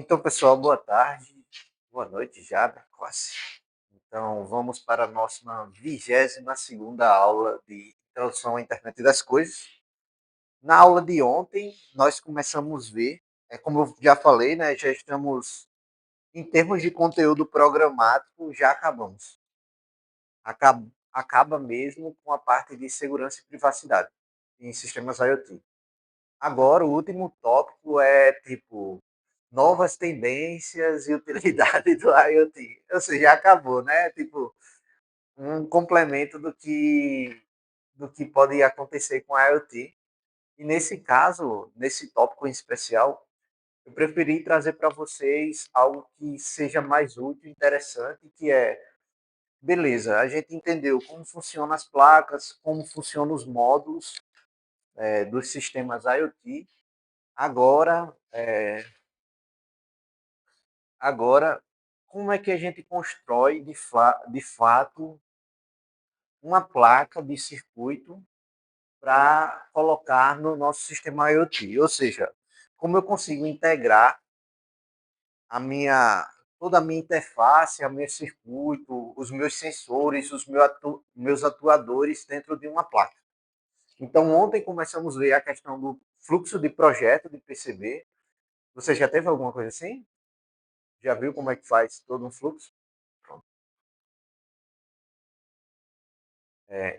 Então, pessoal, boa tarde, boa noite já, né, quase. Então, vamos para a nossa 22ª aula de Introdução à Internet das Coisas. Na aula de ontem, nós começamos a ver, como eu já falei, né, já estamos, em termos de conteúdo programático, já acabamos. Acaba mesmo com a parte de segurança e privacidade em sistemas IoT. Agora, o último tópico é, tipo, novas tendências e utilidade do IoT. Ou seja, já acabou, né? Tipo, um complemento do que pode acontecer com a IoT. E nesse caso, nesse tópico em especial, eu preferi trazer para vocês algo que seja mais útil e interessante, que é, beleza, a gente entendeu como funcionam as placas, como funcionam os módulos dos sistemas IoT. Agora, Agora, como é que a gente constrói de fato uma placa de circuito para colocar no nosso sistema IoT? Ou seja, como eu consigo integrar a minha toda a minha interface, a meu circuito, os meus sensores, meus atuadores dentro de uma placa. Então, ontem começamos a ver a questão do fluxo de projeto de PCB. Você já teve alguma coisa assim? Já viu como é que faz todo um fluxo? Pronto.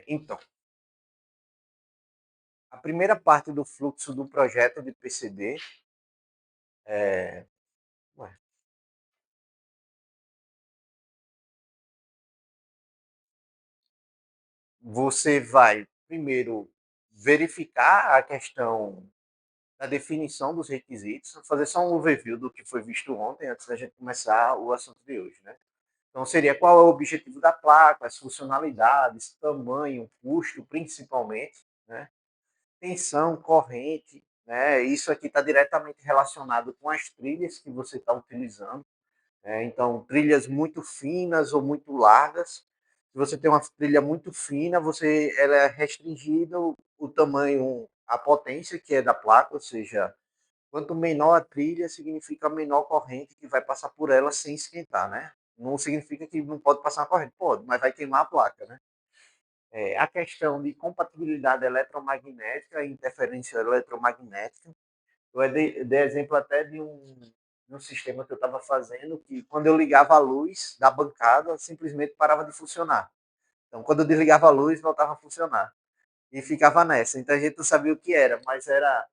Então, a primeira parte do fluxo do projeto de PCB é. Ué, você vai primeiro verificar a questão da definição dos requisitos, fazer só um overview do que foi visto ontem, antes da gente começar o assunto de hoje, né? Então, seria qual é o objetivo da placa, as funcionalidades, tamanho, custo, principalmente, né? Tensão, corrente, né? Isso aqui está diretamente relacionado com as trilhas que você está utilizando. Então, trilhas muito finas ou muito largas. Se você tem uma trilha muito fina, ela é restringida o tamanho, a potência que é da placa, ou seja, quanto menor a trilha, significa menor corrente que vai passar por ela sem esquentar, né? Não significa que não pode passar uma corrente, pode, mas vai queimar a placa, né? A questão de compatibilidade eletromagnética e interferência eletromagnética. Eu dei exemplo até de um sistema que eu estava fazendo, que quando eu ligava a luz da bancada, simplesmente parava de funcionar. Então, quando eu desligava a luz, voltava a funcionar. E ficava nessa. Então, a gente não sabia o que era, mas era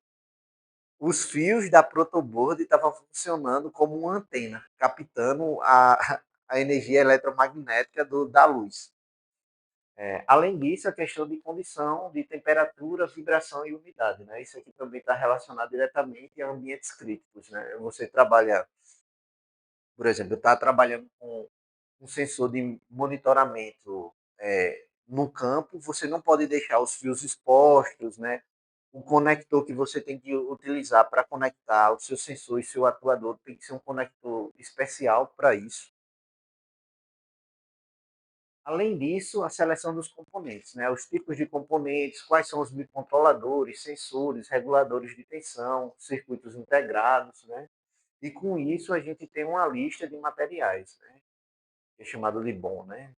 os fios da protoboard estavam funcionando como uma antena, captando a energia eletromagnética da luz. Além disso, a questão de condição de temperatura, vibração e umidade. Né? Isso aqui também está relacionado diretamente a ambientes críticos. Né? Você trabalha, por exemplo, eu estava trabalhando com um sensor de monitoramento no campo, você não pode deixar os fios expostos, né? O conector que você tem que utilizar para conectar o seu sensor e seu atuador tem que ser um conector especial para isso. Além disso, a seleção dos componentes, né? Os tipos de componentes, quais são os microcontroladores, sensores, reguladores de tensão, circuitos integrados, né? E com isso a gente tem uma lista de materiais, né? Que é chamado de BOM, né?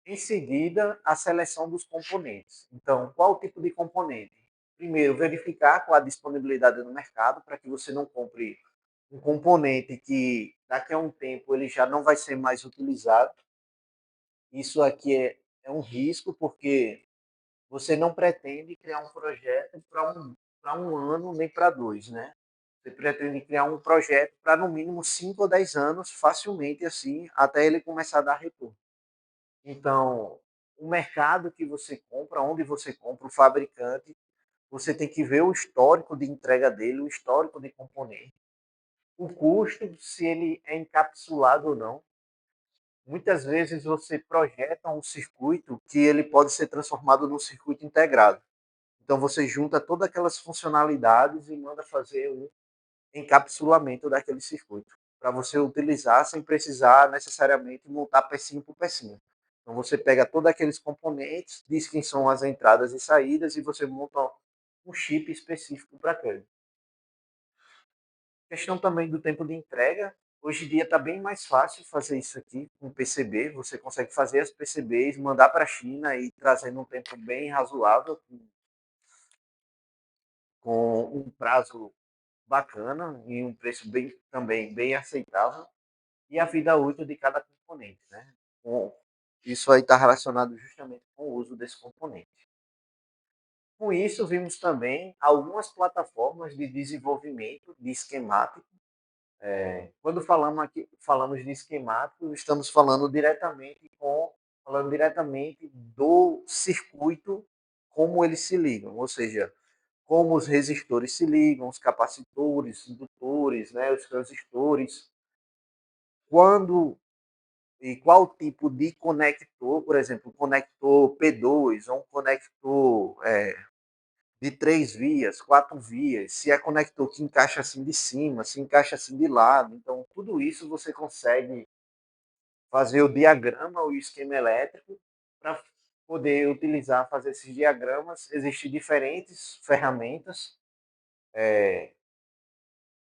Em seguida, a seleção dos componentes. Então, qual o tipo de componente? Primeiro, verificar qual a disponibilidade no mercado para que você não compre um componente que daqui a um tempo ele já não vai ser mais utilizado. Isso aqui é um risco, porque você não pretende criar um projeto para um ano nem para dois, né? Você pretende criar um projeto para no mínimo 5 ou 10 anos, facilmente assim, até ele começar a dar retorno. Então, o mercado que você compra, onde você compra, o fabricante, você tem que ver o histórico de entrega dele, o histórico de componente, o custo, se ele é encapsulado ou não. Muitas vezes você projeta um circuito que ele pode ser transformado num circuito integrado. Então você junta todas aquelas funcionalidades e manda fazer um encapsulamento daquele circuito, para você utilizar sem precisar necessariamente montar pecinha por pecinha. Então você pega todos aqueles componentes, diz quem são as entradas e saídas e você monta um chip específico para aquele. Questão também do tempo de entrega. Hoje em dia está bem mais fácil fazer isso aqui com PCB. Você consegue fazer as PCBs, mandar para a China e trazer num tempo bem razoável, com um prazo bacana e um preço bem, também bem aceitável. E a vida útil de cada componente, né? Isso aí está relacionado justamente com o uso desse componente. Com isso, vimos também algumas plataformas de desenvolvimento de esquemático. Quando falamos de esquemático, estamos falando diretamente do circuito, como eles se ligam, ou seja, como os resistores se ligam, os capacitores, indutores, né, os transistores, quando e qual tipo de conector, por exemplo, um conector P2 ou um conector de 3 vias, 4 vias, se é conector que encaixa assim de cima, se encaixa assim de lado. Então, tudo isso você consegue fazer o diagrama, o esquema elétrico, para poder utilizar, fazer esses diagramas. Existem diferentes ferramentas.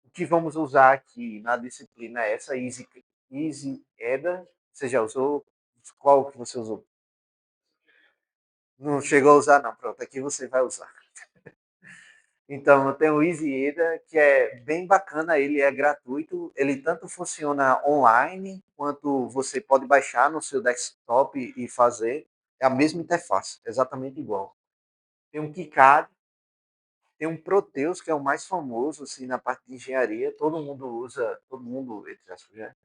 O que vamos usar aqui na disciplina é essa Easy Eda. Você já usou? Qual que você usou? Não chegou a usar, não. Pronto, aqui você vai usar. Então, eu tenho o EasyEda, que é bem bacana, ele é gratuito, ele tanto funciona online, quanto você pode baixar no seu desktop e fazer. É a mesma interface, exatamente igual. Tem um KiCad, tem um Proteus, que é o mais famoso assim, na parte de engenharia, todo mundo usa, todo mundo, entre aspas, né?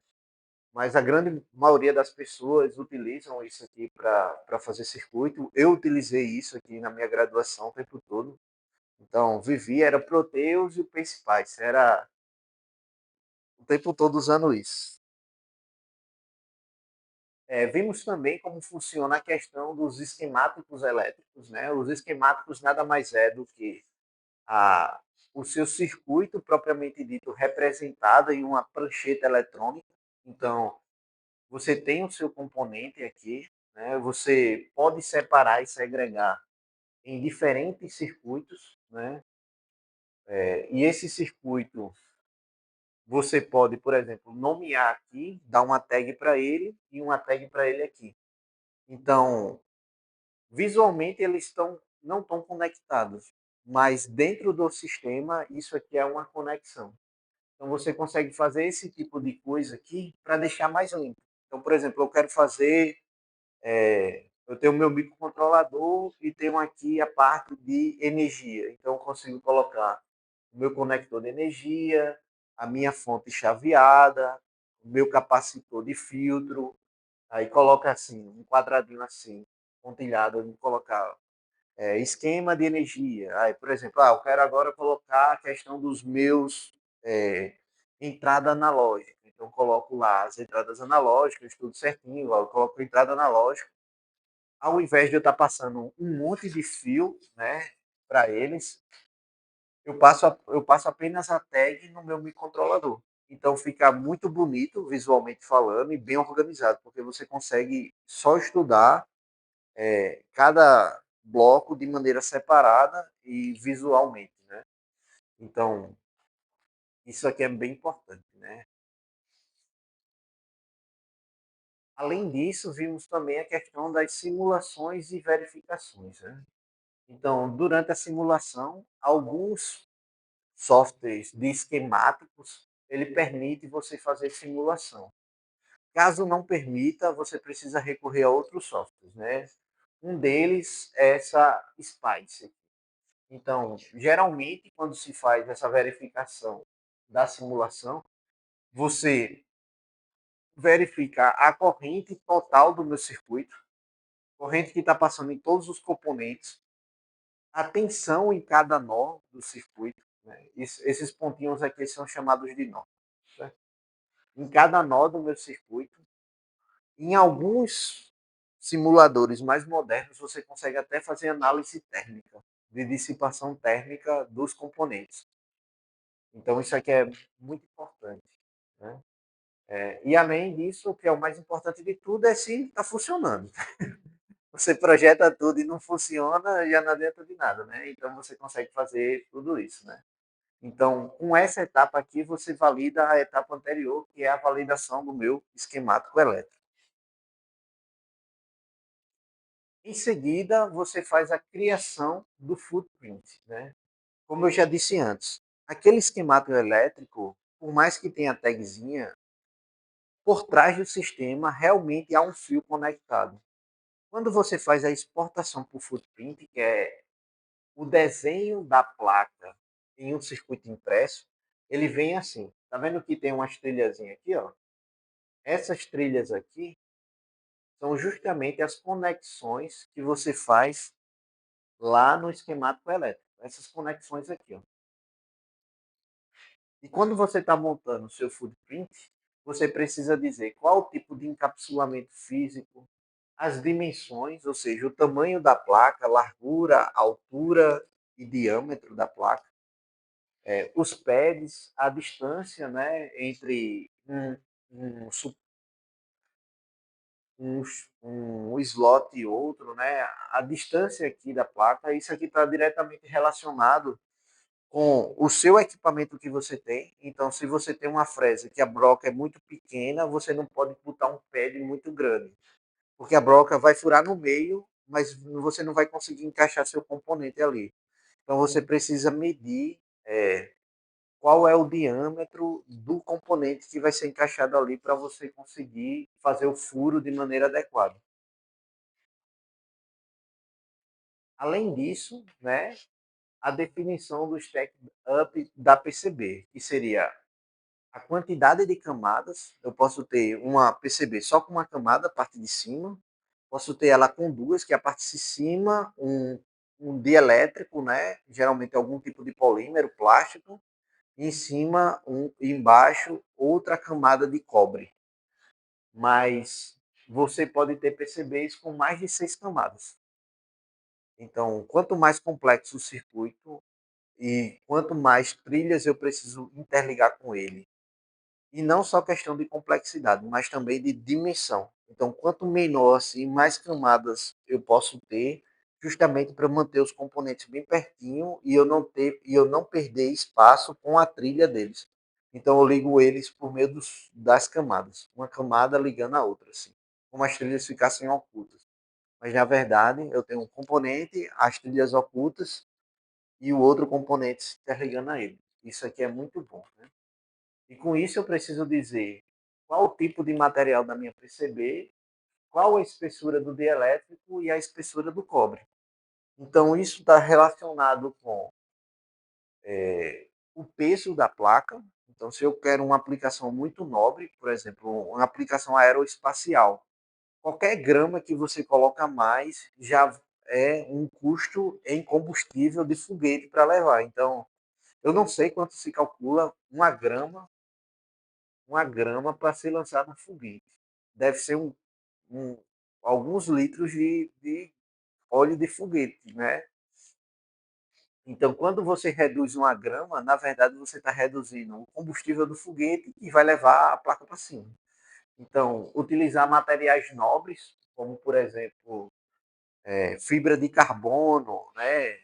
Mas a grande maioria das pessoas utilizam isso aqui para fazer circuito. Eu utilizei isso aqui na minha graduação o tempo todo. Então, vivi, era Proteus e o PacePice, era o tempo todo usando isso. Vimos também como funciona a questão dos esquemáticos elétricos. Né? Os esquemáticos nada mais é do que a, o seu circuito propriamente dito representado em uma prancheta eletrônica. Então, você tem o seu componente aqui, né? Você pode separar e segregar em diferentes circuitos, né? E esse circuito você pode, por exemplo, nomear aqui, dar uma tag para ele e uma tag para ele aqui. Então, visualmente eles não estão conectados, mas dentro do sistema isso aqui é uma conexão. Então você consegue fazer esse tipo de coisa aqui para deixar mais limpo. Então, por exemplo, eu quero fazer, eu tenho o meu microcontrolador e tenho aqui a parte de energia. Então eu consigo colocar o meu conector de energia, a minha fonte chaveada, o meu capacitor de filtro, aí coloca assim, um quadradinho assim, pontilhado, eu vou colocar esquema de energia. Aí, por exemplo, eu quero agora colocar a questão dos meus entrada analógica. Então, eu coloco lá as entradas analógicas, tudo certinho, eu coloco a entrada analógica. Ao invés de eu estar passando um monte de fio né, para eles, eu passo apenas a tag no meu microcontrolador. Então fica muito bonito visualmente falando e bem organizado, porque você consegue só estudar cada bloco de maneira separada e visualmente, né? Então, isso aqui é bem importante, né? Além disso, vimos também a questão das simulações e verificações, né? Então, durante a simulação, alguns softwares de esquemáticos, ele permite você fazer simulação. Caso não permita, você precisa recorrer a outros softwares, né? Um deles é essa Spice. Então, geralmente, quando se faz essa verificação da simulação, você verifica a corrente total do meu circuito, corrente que está passando em todos os componentes, a tensão em cada nó do circuito. Né? Esses pontinhos aqui são chamados de nó. Certo? Em cada nó do meu circuito, em alguns simuladores mais modernos, você consegue até fazer análise térmica, de dissipação térmica dos componentes. Então, isso aqui é muito importante. Né? E, além disso, o que é o mais importante de tudo é se está funcionando. Você projeta tudo e não funciona, já não adianta de nada. Né? Então, você consegue fazer tudo isso. Né? Então, com essa etapa aqui, você valida a etapa anterior, que é a validação do meu esquemático elétrico. Em seguida, você faz a criação do footprint, né? Como eu já disse antes, aquele esquemático elétrico, por mais que tenha tagzinha, por trás do sistema realmente há um fio conectado. Quando você faz a exportação por footprint, que é o desenho da placa em um circuito impresso, ele vem assim. Tá vendo que tem umas trilhazinhas aqui, ó? Essas trilhas aqui são justamente as conexões que você faz lá no esquemático elétrico. Essas conexões aqui, ó. E quando você está montando o seu footprint, você precisa dizer qual o tipo de encapsulamento físico, as dimensões, ou seja, o tamanho da placa, largura, altura e diâmetro da placa, os pads, a distância, né, entre um, um slot e outro, né, a distância aqui da placa, isso aqui está diretamente relacionado com o seu equipamento que você tem. Então, se você tem uma fresa que a broca é muito pequena, você não pode botar um pad muito grande, porque a broca vai furar no meio, mas você não vai conseguir encaixar seu componente ali. Então, você precisa medir qual é o diâmetro do componente que vai ser encaixado ali para você conseguir fazer o furo de maneira adequada. Além disso, né, a definição do stack up da PCB, que seria a quantidade de camadas. Eu posso ter uma PCB só com uma camada, a parte de cima. Posso ter ela com duas, que é a parte de cima, um dielétrico, né? Geralmente algum tipo de polímero, plástico. E em cima, embaixo, outra camada de cobre. Mas você pode ter PCBs com mais de 6 camadas. Então, quanto mais complexo o circuito e quanto mais trilhas eu preciso interligar com ele, e não só questão de complexidade, mas também de dimensão. Então, quanto menor, assim, mais camadas eu posso ter, justamente para manter os componentes bem pertinho e eu não perder espaço com a trilha deles. Então, eu ligo eles por meio das camadas, uma camada ligando a outra, assim, como as trilhas ficassem ocultas. Mas, na verdade, eu tenho um componente, as trilhas ocultas e o outro componente se interligando a ele. Isso aqui é muito bom, né? E com isso eu preciso dizer qual o tipo de material da minha PCB, qual a espessura do dielétrico e a espessura do cobre. Então isso está relacionado com o peso da placa. Então se eu quero uma aplicação muito nobre, por exemplo, uma aplicação aeroespacial, qualquer grama que você coloca mais já é um custo em combustível de foguete para levar. Então eu não sei quanto se calcula uma grama para ser lançado no foguete. Deve ser um, alguns litros de óleo de foguete, né? Então, quando você reduz uma grama, na verdade você está reduzindo o combustível do foguete que vai levar a placa para cima. Então, utilizar materiais nobres, como por exemplo fibra de carbono, né?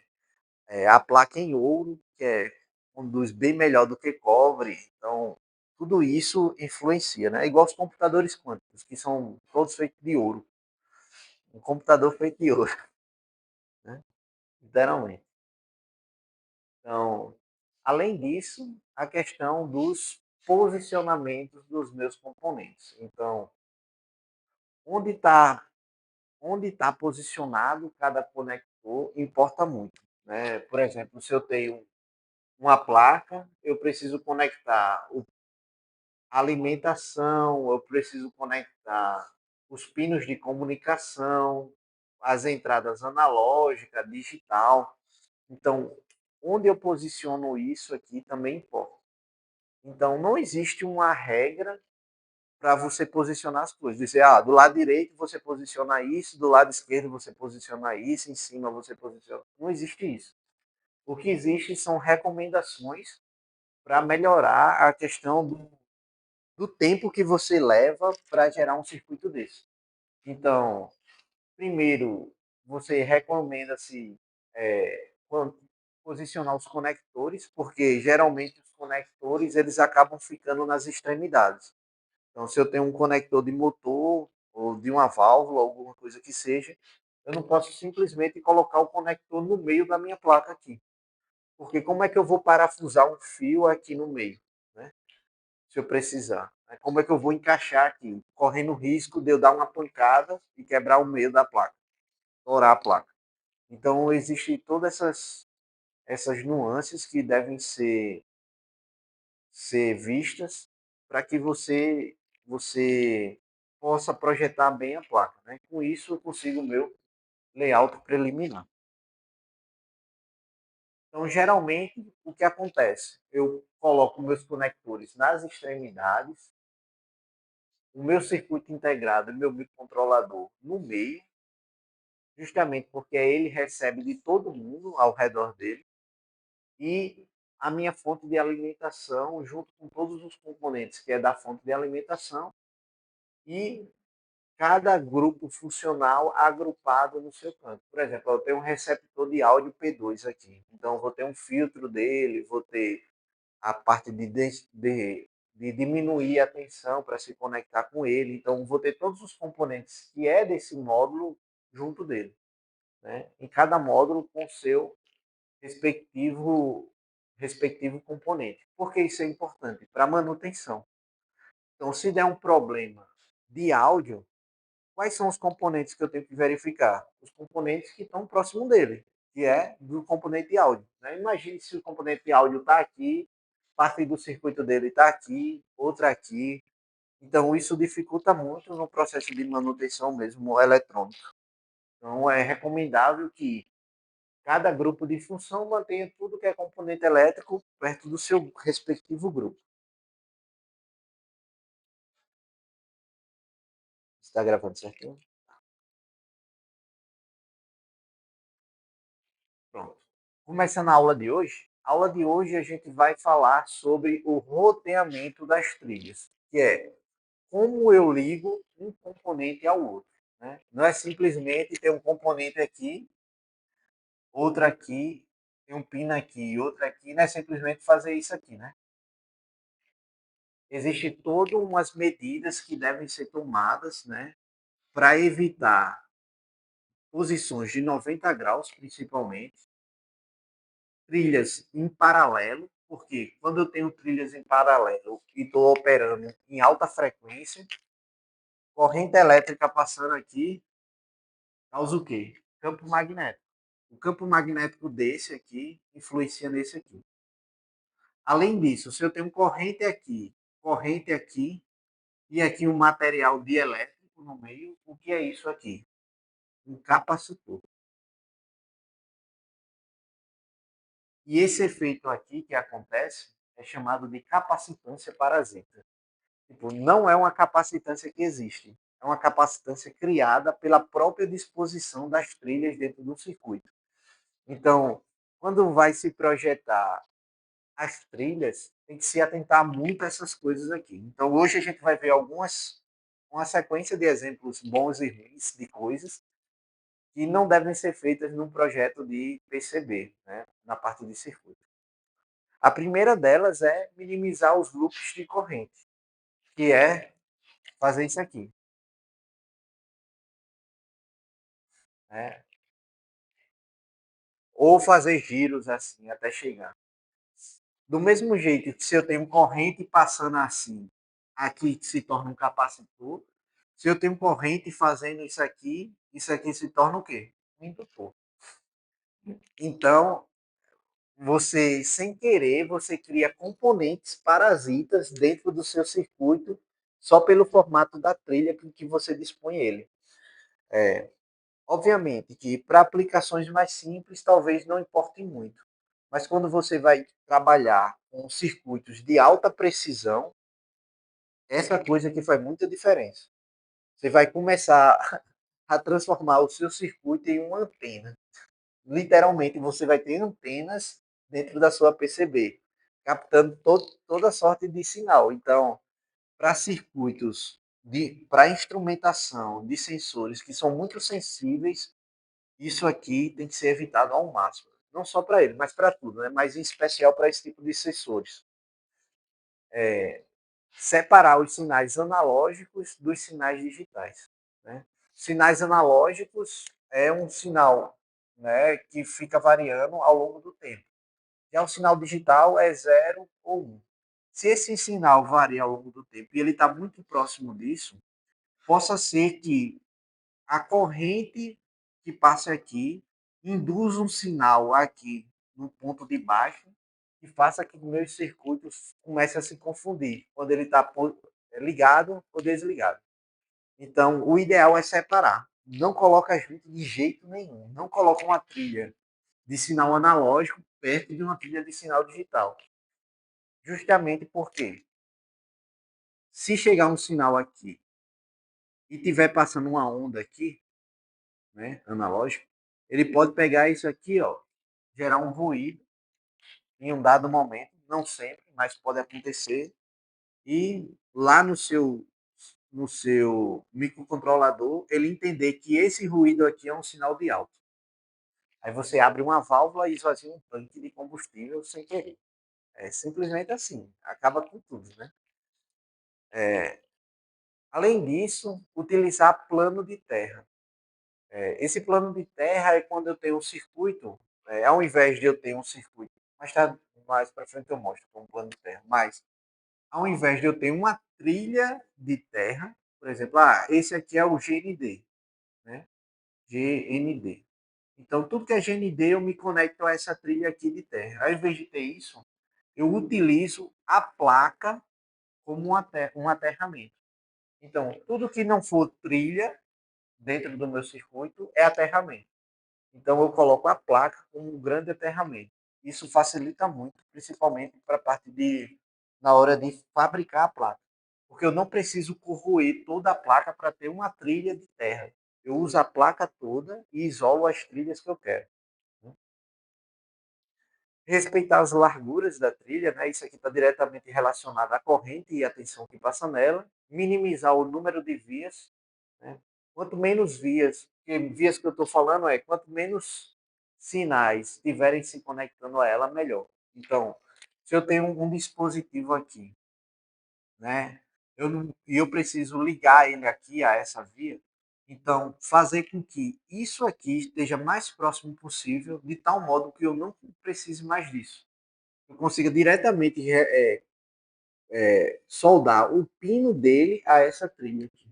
A placa em ouro, que conduz bem melhor do que cobre. Então, tudo isso influencia, né? Igual os computadores quânticos, que são todos feitos de ouro. Um computador feito de ouro, né? Literalmente. Então, além disso, a questão dos posicionamentos dos meus componentes. Então, onde está posicionado cada conector importa muito, né? Por exemplo, se eu tenho uma placa, eu preciso conectar a alimentação, eu preciso conectar os pinos de comunicação, as entradas analógica, digital. Então, onde eu posiciono isso aqui também importa. Então, não existe uma regra para você posicionar as coisas. Dizer, do lado direito você posiciona isso, do lado esquerdo você posiciona isso, em cima você posiciona. Não existe isso. O que existe são recomendações para melhorar a questão do tempo que você leva para gerar um circuito desse. Então, primeiro, você recomenda-se posicionar os conectores, porque geralmente os conectores eles acabam ficando nas extremidades. Então, se eu tenho um conector de motor ou de uma válvula, alguma coisa que seja, eu não posso simplesmente colocar o conector no meio da minha placa aqui. Porque como é que eu vou parafusar um fio aqui no meio, né? Se eu precisar. Como é que eu vou encaixar aqui, correndo o risco de eu dar uma pancada e quebrar o meio da placa, estourar a placa. Então, existem todas essas nuances que devem ser vistas para que você possa projetar bem a placa. Né? Com isso, eu consigo o meu layout preliminar. Então, geralmente, o que acontece? Eu coloco meus conectores nas extremidades, o meu circuito integrado e meu microcontrolador no meio, justamente porque ele recebe de todo mundo ao redor dele, e a minha fonte de alimentação, junto com todos os componentes que é da fonte de alimentação, e cada grupo funcional agrupado no seu canto. Por exemplo, eu tenho um receptor de áudio P2 aqui, então eu vou ter um filtro dele, vou ter a parte de diminuir a tensão para se conectar com ele, então vou ter todos os componentes que é desse módulo junto dele, né? Em cada módulo com seu respectivo respectivo componente. Por que isso é importante? Para manutenção. Então, se der um problema de áudio, quais são os componentes que eu tenho que verificar? Os componentes que estão próximo dele, que é do componente de áudio. Né? Imagine se o componente de áudio está aqui, parte do circuito dele está aqui, outra aqui. Então, isso dificulta muito no processo de manutenção mesmo eletrônica. Então, é recomendável que cada grupo de função mantenha tudo que é componente elétrico perto do seu respectivo grupo. Está gravando certinho? Pronto. Começando a aula de hoje. A aula de hoje a gente vai falar sobre o roteamento das trilhas, que é como eu ligo um componente ao outro. Né? Não é simplesmente ter um componente aqui, outro aqui, tem um pino aqui, outro aqui, não é simplesmente fazer isso aqui, né? Existem todas umas medidas que devem ser tomadas, né, para evitar posições de 90 graus, principalmente, trilhas em paralelo, porque quando eu tenho trilhas em paralelo e estou operando em alta frequência, corrente elétrica passando aqui, causa o quê? Campo magnético. O campo magnético desse aqui influencia nesse aqui. Além disso, se eu tenho corrente aqui e aqui um material dielétrico no meio, o que é isso aqui? Um capacitor. E esse efeito aqui que acontece é chamado de capacitância parasita. Tipo, não é uma capacitância que existe, é uma capacitância criada pela própria disposição das trilhas dentro do circuito. Então, quando vai se projetar as trilhas, tem que se atentar muito a essas coisas aqui. Então, hoje a gente vai ver uma sequência de exemplos bons e ruins de coisas que não devem ser feitas num projeto de PCB, né, na parte de circuito. A primeira delas é minimizar os loops de corrente, que é fazer isso aqui. Né? Ou fazer giros assim até chegar. Do mesmo jeito que se eu tenho corrente passando assim, aqui se torna um capacitor. Se eu tenho corrente fazendo isso aqui se torna o quê? Um indutor. Então, você, sem querer, você cria componentes parasitas dentro do seu circuito só pelo formato da trilha que você dispõe ele. Obviamente que para aplicações mais simples talvez não importe muito, mas quando você vai trabalhar com circuitos de alta precisão, essa coisa que faz muita diferença. Você vai começar a transformar o seu circuito em uma antena. Literalmente, você vai ter antenas dentro da sua PCB, captando toda sorte de sinal. Então, para circuitos, para instrumentação de sensores que são muito sensíveis, isso aqui tem que ser evitado ao máximo. não só para ele, mas para tudo, né? Mas em especial para esse tipo de sensores. Separar os sinais analógicos dos sinais digitais. Né? Sinais analógicos é um sinal, né, que fica variando ao longo do tempo. Já o sinal digital é 0 ou 1. Se esse sinal varia ao longo do tempo e ele está muito próximo disso, possa ser que a corrente que passe aqui induz um sinal aqui no ponto de baixo e faça que meus circuitos comecem a se confundir quando ele está ligado ou desligado. Então, o ideal é separar. Não coloca junto de jeito nenhum. Não coloca uma trilha de sinal analógico perto de uma trilha de sinal digital. Justamente porque se chegar um sinal aqui e tiver passando uma onda aqui, né, analógico, ele pode pegar isso aqui, ó, gerar um ruído em um dado momento, não sempre, mas pode acontecer, e lá no seu microcontrolador, ele entender que esse ruído aqui é um sinal de alta. Aí você abre uma válvula e esvazia um tanque de combustível sem querer. É simplesmente assim, acaba com tudo, né? Além disso, utilizar plano de terra. Esse plano de terra é quando eu tenho um circuito, ao invés de eu ter um circuito, mais para frente eu mostro com um plano de terra, mas ao invés de eu ter uma trilha de terra, por exemplo, esse aqui é o GND, né? GND. Então, tudo que é GND, eu me conecto a essa trilha aqui de terra. Ao invés de ter isso, eu utilizo a placa como um aterramento. Então, tudo que não for trilha dentro do meu circuito é aterramento. Então, eu coloco a placa como um grande aterramento. Isso facilita muito, principalmente para a parte de na hora de fabricar a placa. Porque eu não preciso corroer toda a placa para ter uma trilha de terra. Eu uso a placa toda e isolo as trilhas que eu quero. Respeitar as larguras da trilha, né? Isso aqui está diretamente relacionado à corrente e à tensão que passa nela. Minimizar o número de vias, né? Quanto menos vias, porque vias que eu estou falando quanto menos sinais tiverem se conectando a ela, melhor. Então, se eu tenho um dispositivo aqui, né? Eu preciso ligar ele aqui a essa via, então fazer com que isso aqui esteja mais próximo possível, de tal modo que eu não precise mais disso. Eu consiga diretamente soldar o pino dele a essa trilha aqui.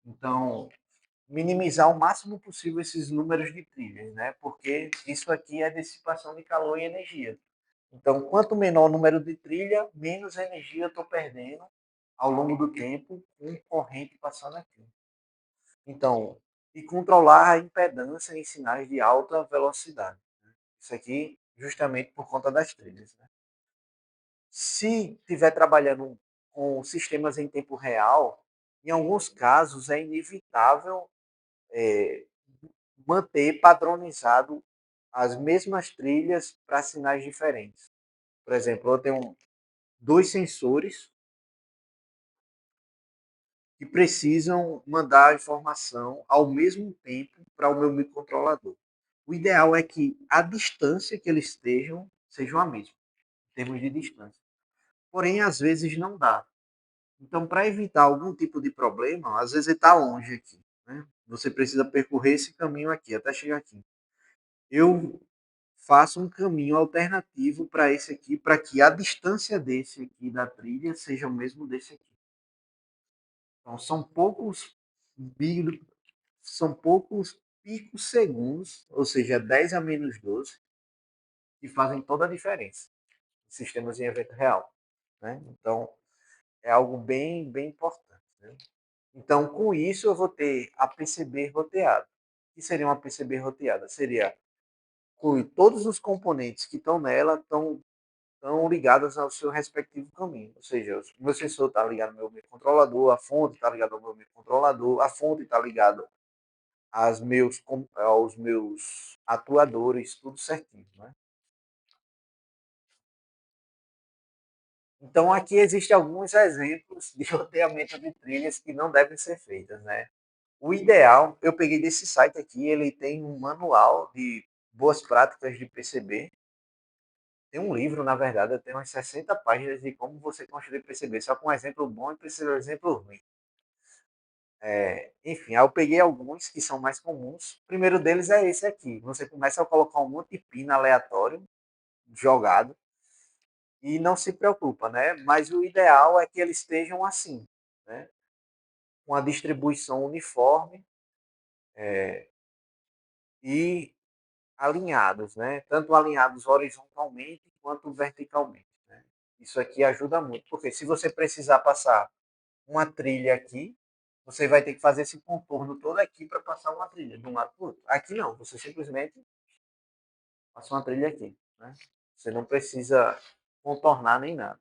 Então, minimizar o máximo possível esses números de trilhas, né? Porque isso aqui é dissipação de calor e energia. Então, quanto menor o número de trilha, menos energia eu estou perdendo ao longo do tempo com corrente passando aqui. Então, e controlar a impedância em sinais de alta velocidade. Isso aqui justamente por conta das trilhas. Né? Se estiver trabalhando com sistemas em tempo real, em alguns casos é inevitável é, manter padronizado as mesmas trilhas para sinais diferentes. Por exemplo, eu tenho dois sensores que precisam mandar a informação ao mesmo tempo para o meu microcontrolador. O ideal é que a distância que eles estejam seja a mesma, em termos de distância. Porém, às vezes não dá. Então, para evitar algum tipo de problema, às vezes ele está longe aqui. Né? Você precisa percorrer esse caminho aqui, até chegar aqui. Eu faço um caminho alternativo para esse aqui, para que a distância desse aqui da trilha seja o mesmo desse aqui. Então, são poucos picos segundos, ou seja, 10 a menos 12, que fazem toda a diferença em sistemas em evento real. Né? Então, é algo bem, bem importante. Né? Então, com isso, eu vou ter a PCB roteada. O que seria uma PCB roteada? Seria que todos os componentes que estão nela estão ligados ao seu respectivo caminho. Ou seja, o meu sensor está ligado ao meu microcontrolador, a fonte está ligada ao meu microcontrolador, a fonte está ligada aos meus atuadores, tudo certinho. Né? Então, aqui existem alguns exemplos de roteamento de trilhas que não devem ser feitas. Né? O ideal, eu peguei desse site aqui, ele tem um manual boas práticas de PCB. Tem um livro, na verdade, tem umas 60 páginas de como você construir PCB, só com um exemplo bom e precisa de um exemplo ruim. Enfim, aí eu peguei alguns que são mais comuns. O primeiro deles é esse aqui. Você começa a colocar um monte de pino aleatório jogado e não se preocupa, né? Mas o ideal é que eles estejam assim, né? Com a distribuição uniforme e alinhados, né? Tanto alinhados horizontalmente quanto verticalmente, né? Isso aqui ajuda muito, porque se você precisar passar uma trilha aqui, você vai ter que fazer esse contorno todo aqui para passar uma trilha de um lado para o outro. Aqui não, você simplesmente passa uma trilha aqui, né? Você não precisa contornar nem nada.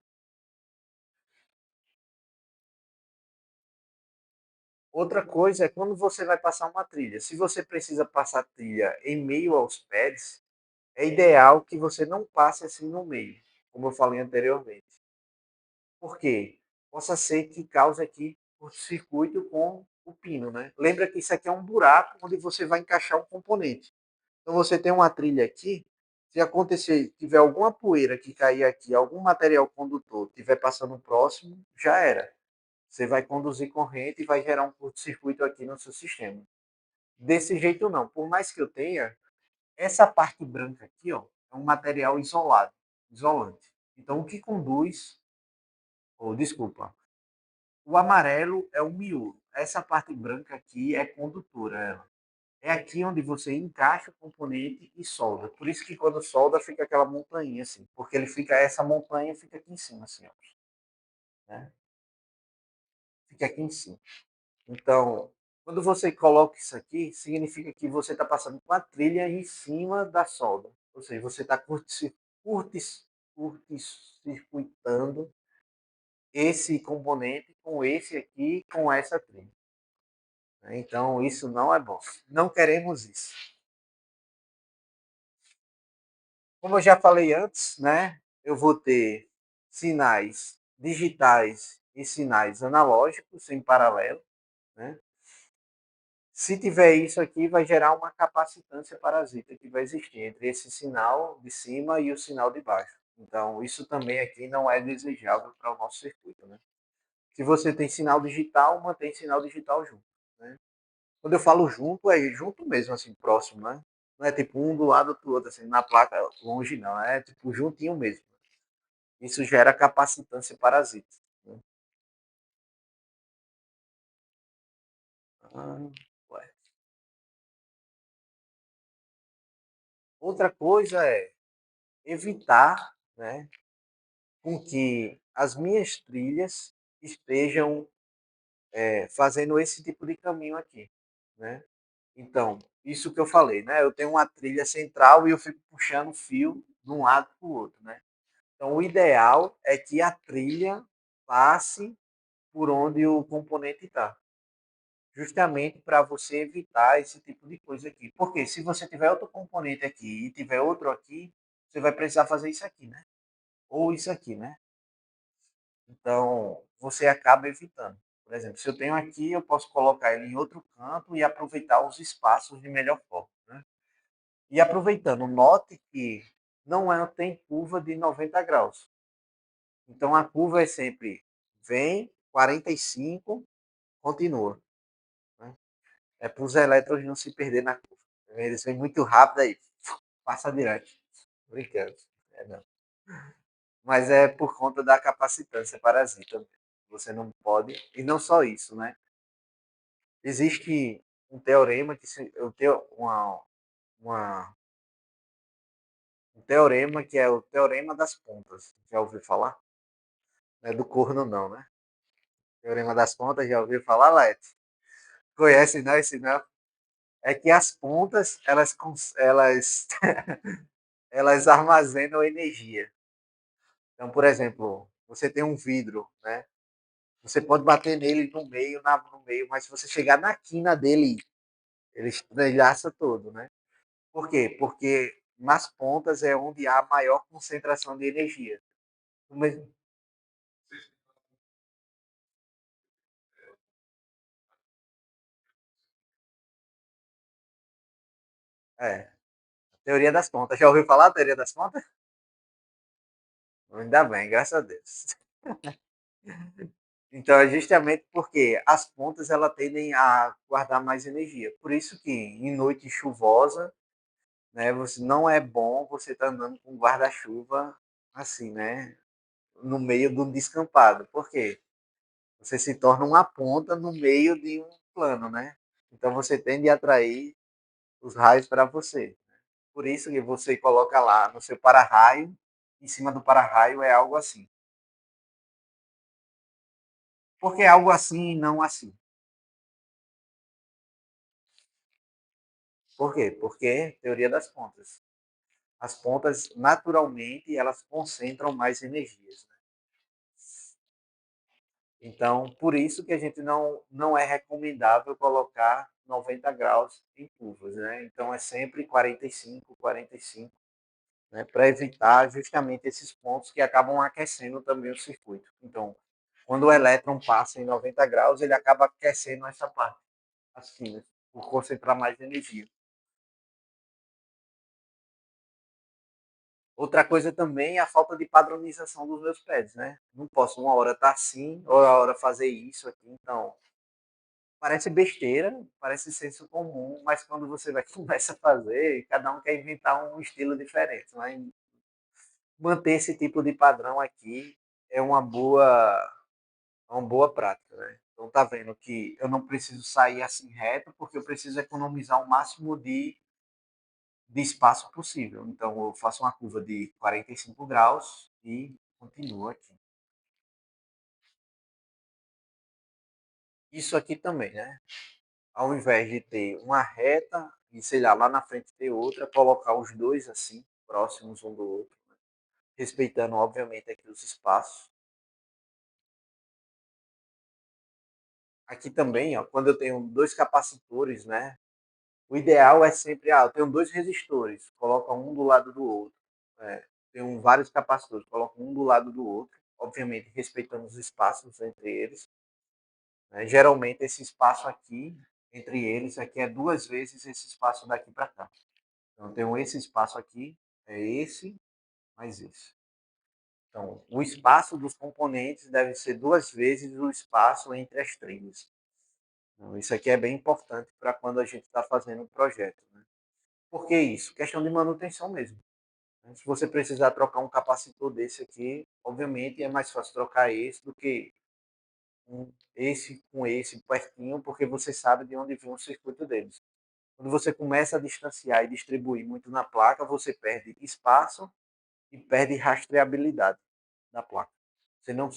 Outra coisa é quando você vai passar uma trilha. Se você precisa passar trilha em meio aos pads, é ideal que você não passe assim no meio, como eu falei anteriormente. Por quê? Possa ser que cause aqui curto-circuito com o pino, né? Lembra que isso aqui é um buraco onde você vai encaixar um componente. Então você tem uma trilha aqui, se acontecer, tiver alguma poeira que cair aqui, algum material condutor estiver passando próximo, já era. Você vai conduzir corrente e vai gerar um curto-circuito aqui no seu sistema. Desse jeito não. Por mais que eu tenha, essa parte branca aqui, ó, é um material isolado, isolante. Então o que conduz, ou desculpa, o amarelo é o miolo. Essa parte branca aqui é condutora. É aqui onde você encaixa o componente e solda. Por isso que quando solda fica aquela montanha assim, porque ele fica essa montanha fica aqui em cima assim, ó, né? Fica aqui em cima. Então, quando você coloca isso aqui, significa que você está passando com a trilha em cima da solda. Ou seja, você está curto-circuitando esse componente com esse aqui, com essa trilha. Então, isso não é bom. Não queremos isso. Como eu já falei antes, né? Eu vou ter sinais digitais e sinais analógicos em paralelo, né? Se tiver isso aqui, vai gerar uma capacitância parasita que vai existir entre esse sinal de cima e o sinal de baixo. Então, isso também aqui não é desejável para o nosso circuito, né? Se você tem sinal digital, mantém sinal digital junto, né? Quando eu falo junto, é junto mesmo, assim, próximo, né? Não é tipo um do lado do outro, assim, na placa longe, não. É tipo juntinho mesmo. Isso gera capacitância parasita, né? Ah, ué. Outra coisa é evitar, né, com que as minhas trilhas estejam fazendo esse tipo de caminho aqui, né? Então, isso que eu falei, né? Eu tenho uma trilha central e eu fico puxando fio de um lado para o outro, né? Então, o ideal é que a trilha passe por onde o componente está, justamente para você evitar esse tipo de coisa aqui. Porque se você tiver outro componente aqui e tiver outro aqui, você vai precisar fazer isso aqui, né? Ou isso aqui, né? Então, você acaba evitando. Por exemplo, se eu tenho aqui, eu posso colocar ele em outro canto e aproveitar os espaços de melhor forma, né? E aproveitando, note que não tem curva de 90 graus. Então, a curva é sempre vem, 45, continua, né? É para os elétrons não se perder na curva. Eles vêm muito rápido aí, passa direto. Brincando. Não. Mas é por conta da capacitância parasita. Você não pode. E não só isso, né? Existe um teorema que eu tenho um teorema que é o teorema das pontas. Já ouviu falar? Não é do corno não, né? Teorema das pontas, já ouviu falar, Lete? Conhece, não? Esse não? É que as pontas, elas armazenam energia. Então, por exemplo, você tem um vidro, né? Você pode bater nele no meio, mas se você chegar na quina dele, ele estrelhaça todo, né? Por quê? Porque nas pontas é onde há maior concentração de energia. É, Teoria das pontas. Já ouviu falar da teoria das pontas? Ainda bem, graças a Deus. Então, é justamente porque as pontas elas tendem a guardar mais energia. Por isso que em noite chuvosa, né, você não é bom você estar andando com guarda-chuva assim, né, no meio de um descampado. Por quê? Você se torna uma ponta no meio de um plano, né? Então você tende a atrair os raios para você. Por isso que você coloca lá no seu para-raio, em cima do para-raio é algo assim. Por que algo assim e não assim? Por quê? Porque teoria das pontas. As pontas, naturalmente, elas concentram mais energias. Né? Então, por isso que a gente não é recomendável colocar 90 graus em curvas. Né? Então, é sempre 45, 45, né? Para evitar justamente esses pontos que acabam aquecendo também o circuito. Então, quando o elétron passa em 90 graus, ele acaba aquecendo essa parte, as finas, por concentrar mais energia. Outra coisa também é a falta de padronização dos meus pads, né? Não posso uma hora estar assim, outra hora fazer isso aqui. Então, parece besteira, parece senso comum, mas quando você vai começa a fazer, cada um quer inventar um estilo diferente. Mas manter esse tipo de padrão aqui é uma boa prática, né? Então tá vendo que eu não preciso sair assim reto, porque eu preciso economizar o máximo de espaço possível. Então eu faço uma curva de 45 graus e continuo aqui. Isso aqui também, né? Ao invés de ter uma reta e, sei lá na frente ter outra, colocar os dois assim, próximos um do outro, né? Respeitando, obviamente, aqui os espaços. Aqui também, ó, quando eu tenho dois capacitores, né? O ideal é sempre, eu tenho dois resistores, coloca um do lado do outro. Tenho vários capacitores, coloca um do lado do outro, obviamente respeitando os espaços entre eles. Né? Geralmente esse espaço aqui, entre eles, aqui é duas vezes esse espaço daqui para cá. Então eu tenho esse espaço aqui, é esse, mais esse. Então, o espaço dos componentes deve ser duas vezes o espaço entre as trilhas. Então, isso aqui é bem importante para quando a gente está fazendo um projeto. Né? Por que isso? Questão de manutenção mesmo. Se você precisar trocar um capacitor desse aqui, obviamente é mais fácil trocar esse do que esse com esse pertinho, porque você sabe de onde vem o circuito deles. Quando você começa a distanciar e distribuir muito na placa, você perde espaço e perde rastreabilidade da placa. Você não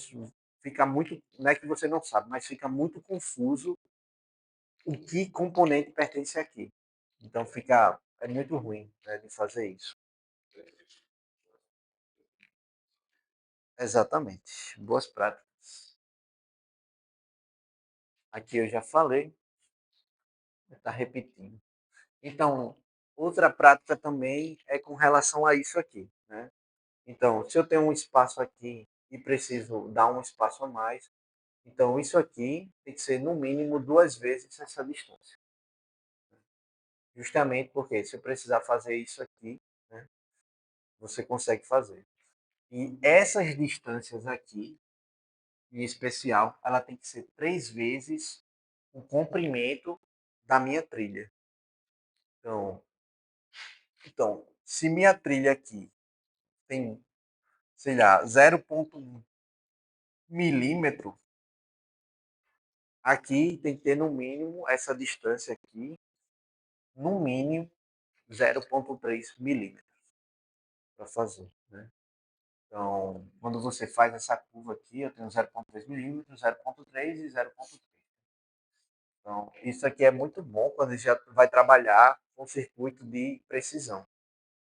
fica muito, não é que você não sabe, mas fica muito confuso o que componente pertence aqui. Então é muito ruim, né, de fazer isso. Exatamente. Boas práticas. Aqui eu já falei, está repetindo. Então, outra prática também é com relação a isso aqui, né? Então, se eu tenho um espaço aqui e preciso dar um espaço a mais, então isso aqui tem que ser no mínimo duas vezes essa distância. Justamente porque se eu precisar fazer isso aqui, né, você consegue fazer. E essas distâncias aqui, em especial, ela tem que ser três vezes o comprimento da minha trilha. Então, se minha trilha aqui tem, sei lá, 0,1 milímetro, aqui tem que ter no mínimo essa distância aqui, no mínimo 0,3 milímetros para fazer. Né? Então, quando você faz essa curva aqui, eu tenho 0,3 milímetros, 0,3 e 0,3. Então, isso aqui é muito bom quando a gente já vai trabalhar com circuito de precisão.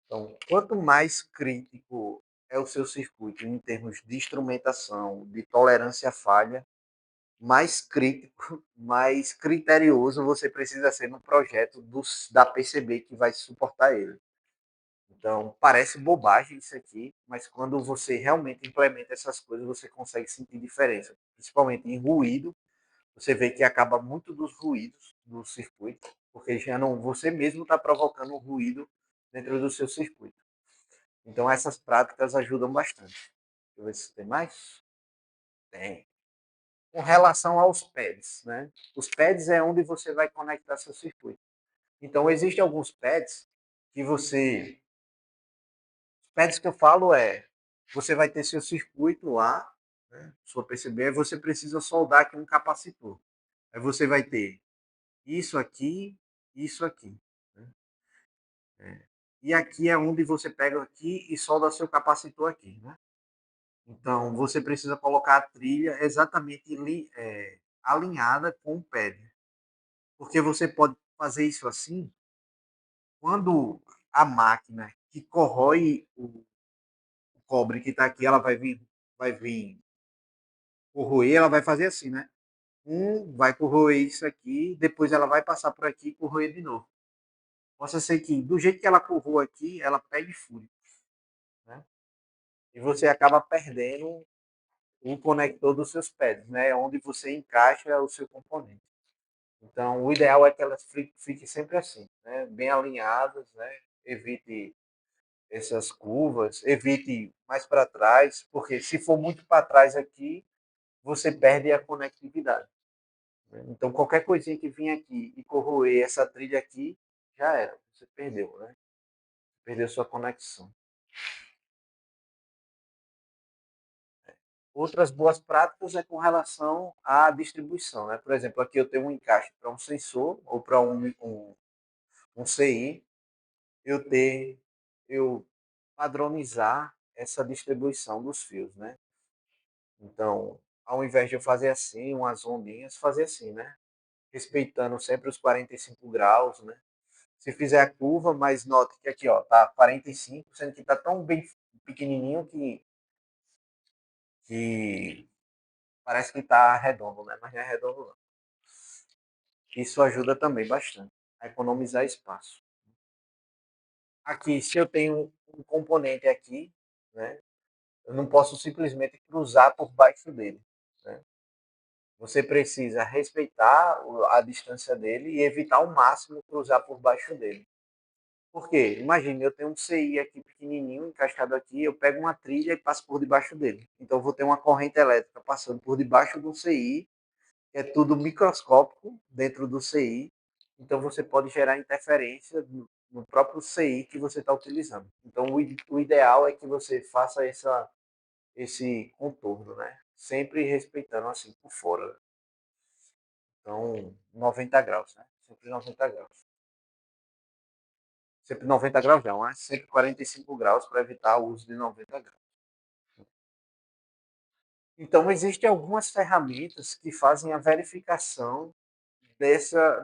Então, quanto mais crítico é o seu circuito em termos de instrumentação, de tolerância à falha, mais crítico, mais criterioso você precisa ser no projeto da PCB que vai suportar ele. Então, parece bobagem isso aqui, mas quando você realmente implementa essas coisas, você consegue sentir diferença, principalmente em ruído. Você vê que acaba muito dos ruídos do circuito, porque já não você mesmo está provocando o ruído dentro do seu circuito. Então, essas práticas ajudam bastante. Deixa eu ver se tem mais. Tem. Com relação aos pads, né? Os pads é onde você vai conectar seu circuito. Então, existem alguns pads que você... Os pads que eu falo você vai ter seu circuito lá, né? Sua PCB, você precisa soldar aqui um capacitor. Aí você vai ter isso aqui, isso aqui. Né? E aqui é onde você pega aqui e solda seu capacitor aqui, né? Então, você precisa colocar a trilha exatamente alinhada com o pad. Porque você pode fazer isso assim, quando a máquina que corrói o cobre que está aqui, ela vai vir corroer, ela vai fazer assim, né? Vai corroer isso aqui, depois ela vai passar por aqui e corroer de novo. Possa ser que, do jeito que ela corroa aqui, ela pegue fúria, né? E você acaba perdendo o conector dos seus pads, né? Onde você encaixa o seu componente. Então, o ideal é que elas fiquem sempre assim, né? Bem alinhadas, né? Evite essas curvas, evite mais para trás, porque se for muito para trás aqui, você perde a conectividade. Né? Então, qualquer coisinha que vir aqui e corroer essa trilha aqui, já era, você perdeu, né? Perdeu sua conexão. Outras boas práticas é com relação à distribuição, né? Por exemplo, aqui eu tenho um encaixe para um sensor ou para um CI, eu padronizar essa distribuição dos fios, né? Então, ao invés de eu fazer assim, umas ondinhas, fazer assim, né? Respeitando sempre os 45 graus, né? Se fizer a curva, mas note que aqui, ó, tá 45, sendo que tá tão bem pequenininho que parece que tá redondo, né? Mas não é redondo não. Isso ajuda também bastante a economizar espaço. Aqui, se eu tenho um componente aqui, né? Eu não posso simplesmente cruzar por baixo dele, né? Você precisa respeitar a distância dele e evitar ao máximo cruzar por baixo dele. Por quê? Imagine, eu tenho um CI aqui pequenininho, encaixado aqui, eu pego uma trilha e passo por debaixo dele. Então, eu vou ter uma corrente elétrica passando por debaixo do CI, que é tudo microscópico dentro do CI. Então, você pode gerar interferência no próprio CI que você está utilizando. Então, o ideal é que você faça esse contorno, né? Sempre respeitando assim por fora. Então, 90 graus, né? Sempre 90 graus. Sempre 90 graus não, né? Sempre 45 graus para evitar o uso de 90 graus. Então, existem algumas ferramentas que fazem a verificação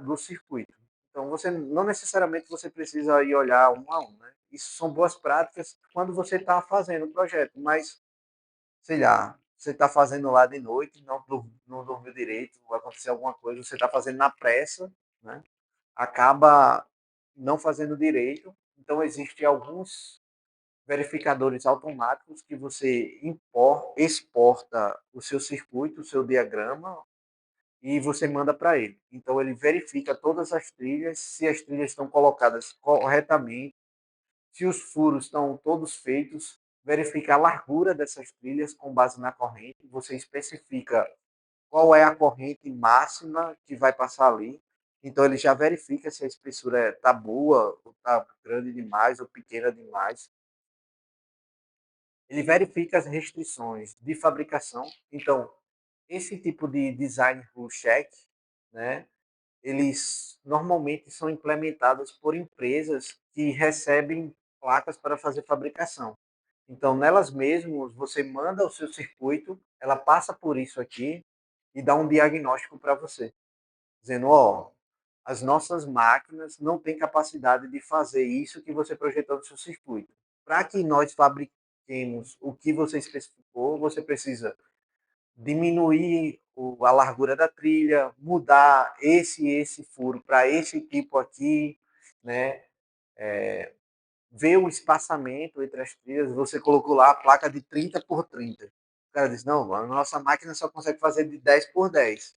do circuito. Então, você não necessariamente você precisa ir olhar um a um, né? Isso são boas práticas quando você está fazendo o projeto, mas, sei lá, você está fazendo lá de noite, não dormiu direito, vai acontecer alguma coisa, você está fazendo na pressa, né? Acaba não fazendo direito. Então, existem alguns verificadores automáticos que você exporta o seu circuito, o seu diagrama, e você manda para ele. Então, ele verifica todas as trilhas, se as trilhas estão colocadas corretamente, se os furos estão todos feitos, verifica a largura dessas trilhas com base na corrente, você especifica qual é a corrente máxima que vai passar ali. Então, ele já verifica se a espessura está boa, ou está grande demais, ou pequena demais. Ele verifica as restrições de fabricação. Então, esse tipo de design rule check, né, eles normalmente são implementados por empresas que recebem placas para fazer fabricação. Então, nelas mesmas, você manda o seu circuito, ela passa por isso aqui e dá um diagnóstico para você, dizendo, ó, oh, as nossas máquinas não têm capacidade de fazer isso que você projetou no seu circuito. Para que nós fabriquemos o que você especificou, você precisa diminuir a largura da trilha, mudar esse furo para esse tipo aqui, né? Ver o espaçamento entre as trilhas. Você colocou lá a placa de 30 por 30. O cara disse, não, a nossa máquina só consegue fazer de 10 por 10.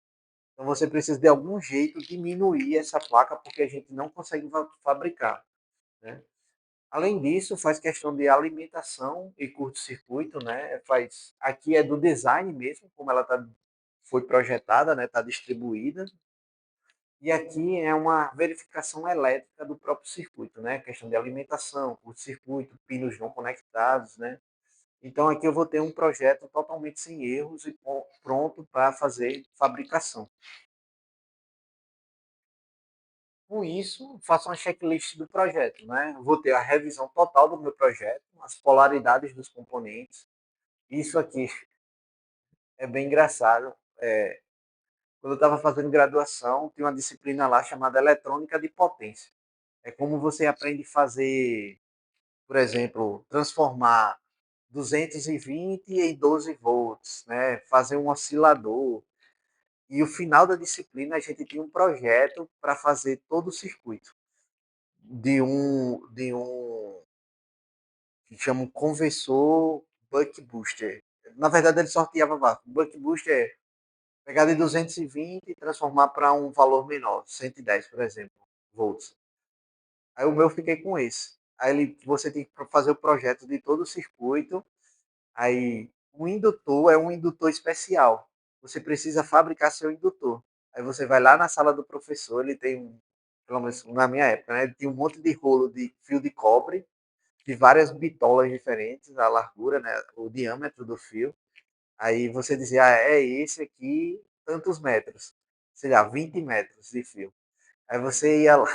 Então você precisa de algum jeito diminuir essa placa porque a gente não consegue fabricar, né? Além disso, faz questão de alimentação e curto-circuito, né? Faz, aqui é do design mesmo, como ela foi projetada, né? Está distribuída. E aqui é uma verificação elétrica do próprio circuito, né? Questão de alimentação, curto-circuito, pinos não conectados, né? Então aqui eu vou ter um projeto totalmente sem erros e pronto para fazer fabricação. Com isso, faço uma checklist do projeto, né? Vou ter a revisão total do meu projeto, as polaridades dos componentes. Isso aqui é bem engraçado. Quando eu estava fazendo graduação, tinha uma disciplina lá chamada eletrônica de potência. É como você aprende a fazer, por exemplo, transformar 220 em 12 volts, né? Fazer um oscilador. E o final da disciplina a gente tinha um projeto para fazer todo o circuito de um que chama um conversor buck booster. Na verdade ele sorteava vácuo. Buck booster é pegar de 220 e transformar para um valor menor, 110, por exemplo, volts. Aí o meu eu fiquei com esse. Aí você tem que fazer o projeto de todo o circuito. Aí o indutor é um indutor especial. Você precisa fabricar seu indutor. Aí você vai lá na sala do professor, ele tem pelo menos na minha época, né? Ele tinha um monte de rolo de fio de cobre, de várias bitolas diferentes, a largura, né? O diâmetro do fio. Aí você dizia, ah, é esse aqui, tantos metros. Sei lá, 20 metros de fio. Aí você ia lá,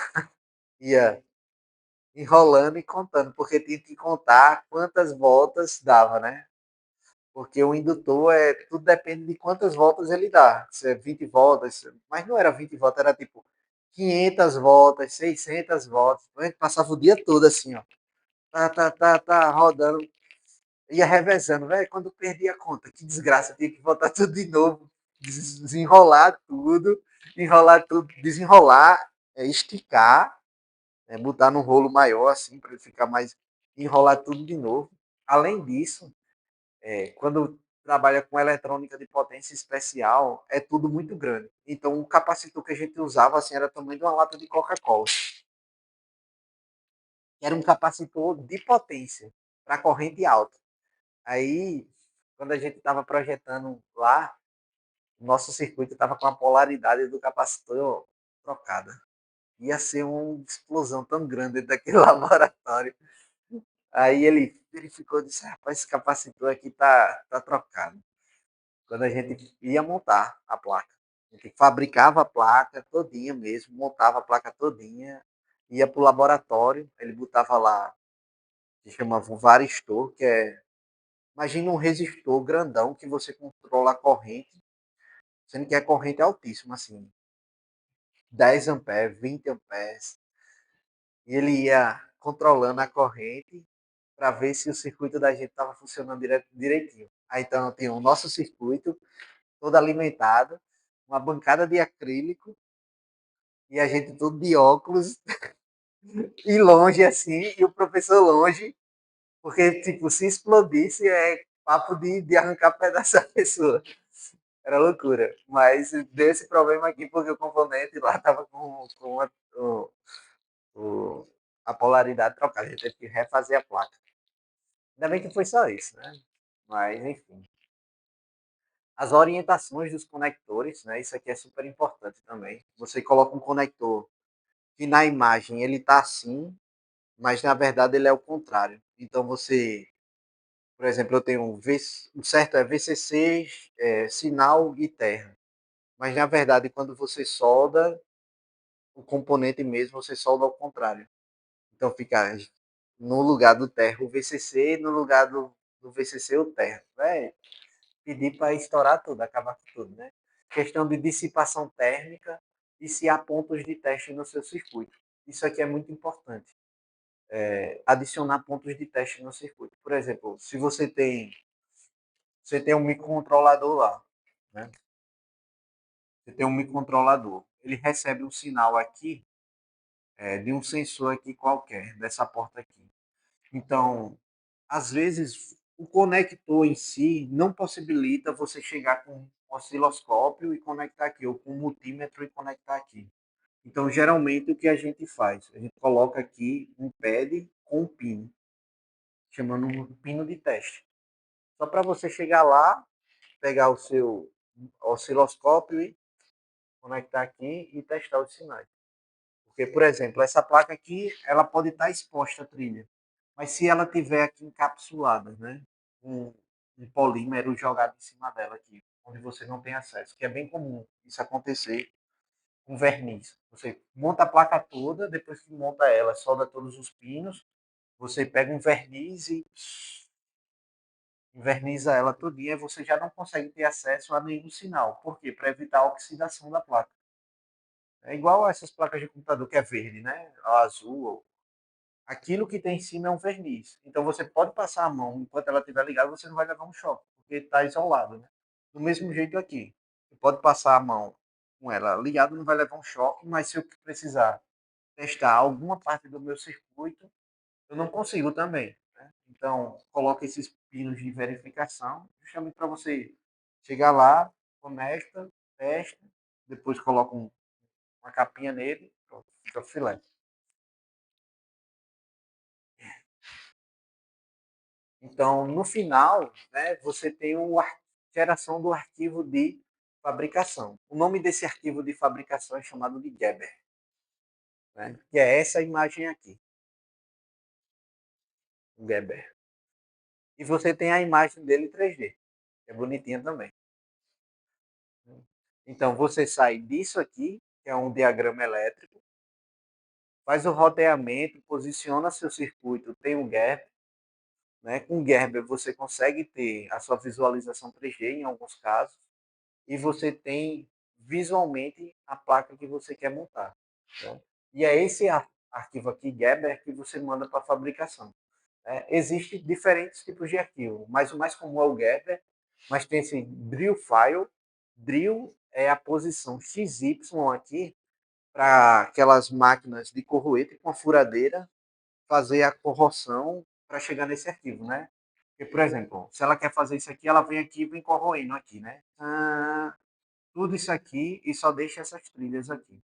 ia enrolando e contando, porque tinha que contar quantas voltas dava, né? Porque o indutor tudo depende de quantas voltas ele dá. Se é 20 voltas, mas não era 20 voltas, era tipo 500 voltas, 600 voltas. A gente passava o dia todo assim, ó. Tá, rodando. Ia revezando, velho. Quando eu perdi a conta, que desgraça, tinha que voltar tudo de novo. Enrolar tudo, desenrolar, esticar, botar num rolo maior, assim, para ele ficar mais. Enrolar tudo de novo. Além disso, quando trabalha com eletrônica de potência especial, é tudo muito grande. Então, o capacitor que a gente usava assim, era o tamanho de uma lata de Coca-Cola. Era um capacitor de potência para corrente alta. Aí, quando a gente estava projetando lá, o nosso circuito estava com a polaridade do capacitor trocada. Ia ser uma explosão tão grande dentro daquele laboratório. Aí ele verificou e disse: rapaz, esse capacitor aqui tá trocado. Quando a gente ia montar a placa. A gente fabricava a placa todinha mesmo, montava a placa todinha, ia para o laboratório, ele botava lá, que chamava um varistor, que é, imagina um resistor grandão que você controla a corrente, sendo que a corrente é altíssima, assim, 10 amperes, 20 amperes, e ele ia controlando a corrente para ver se o circuito da gente estava funcionando direitinho. Aí então tem o nosso circuito todo alimentado, uma bancada de acrílico e a gente tudo de óculos e longe assim, e o professor longe, porque tipo, se explodisse é papo de arrancar pedaço da pessoa. Era loucura. Mas deu esse problema aqui porque o componente lá tava com o, a polaridade trocada. A gente teve que refazer a placa. Ainda bem que foi só isso, né? Mas enfim. As orientações dos conectores, né? Isso aqui é super importante também. Você coloca um conector que na imagem ele está assim, mas na verdade ele é o contrário. Então você, por exemplo, eu tenho o certo é VCC, sinal e terra. Mas na verdade quando você solda o componente mesmo, você solda ao contrário. Então fica no lugar do terra o VCC, no lugar do VCC o terra. Pedir para estourar tudo, acabar com tudo, né? Questão de dissipação térmica e se há pontos de teste no seu circuito. Isso aqui é muito importante. Adicionar pontos de teste no circuito. Por exemplo, se você tem um microcontrolador lá, né? Você tem um microcontrolador. Ele recebe um sinal aqui de um sensor aqui qualquer, dessa porta aqui. Então, às vezes, o conector em si não possibilita você chegar com um osciloscópio e conectar aqui, ou com um multímetro e conectar aqui. Então, geralmente, o que a gente faz? A gente coloca aqui um pad com um pino, chamando um pino de teste. Só para você chegar lá, pegar o seu osciloscópio e conectar aqui e testar os sinais. Porque, por exemplo, essa placa aqui, ela pode estar exposta à trilha, mas se ela tiver aqui encapsulada, né, um, um polímero jogado em cima dela aqui, onde você não tem acesso, que é bem comum isso acontecer com verniz. Você monta a placa toda, depois que monta ela, solda todos os pinos, você pega um verniz e inverniza ela todinha e você já não consegue ter acesso a nenhum sinal. Por quê? Para evitar a oxidação da placa. É igual a essas placas de computador que é verde, né? Azul. Aquilo que tem em cima é um verniz. Então você pode passar a mão enquanto ela estiver ligada, você não vai levar um choque, porque está isolado, né? Do mesmo jeito aqui. Você pode passar a mão com ela ligada, não vai levar um choque, mas se eu precisar testar alguma parte do meu circuito, eu não consigo também. Né? Então, coloca esses pinos de verificação, justamente para você chegar lá, conecta, testa, depois coloca uma capinha nele, pronto, fica filé. Então, no final, né, você tem uma geração do arquivo de fabricação. O nome desse arquivo de fabricação é chamado de Gerber, né, que é essa imagem aqui, o Gerber. E você tem a imagem dele 3D, que é bonitinha também. Então, você sai disso aqui, que é um diagrama elétrico, faz o roteamento, posiciona seu circuito, tem um Gerber. Né? Com o Gerber, você consegue ter a sua visualização 3D em alguns casos, e você tem visualmente a placa que você quer montar. Né? E é esse arquivo aqui, Gerber, que você manda para a fabricação. Existem diferentes tipos de arquivo, mas o mais comum é o Gerber, mas tem esse drill file. Drill é a posição XY aqui para aquelas máquinas de corroete com a furadeira fazer a corroção para chegar nesse arquivo, né? Porque, por exemplo, se ela quer fazer isso aqui, ela vem aqui e vem corroendo aqui, né? Tudo isso aqui e só deixa essas trilhas aqui.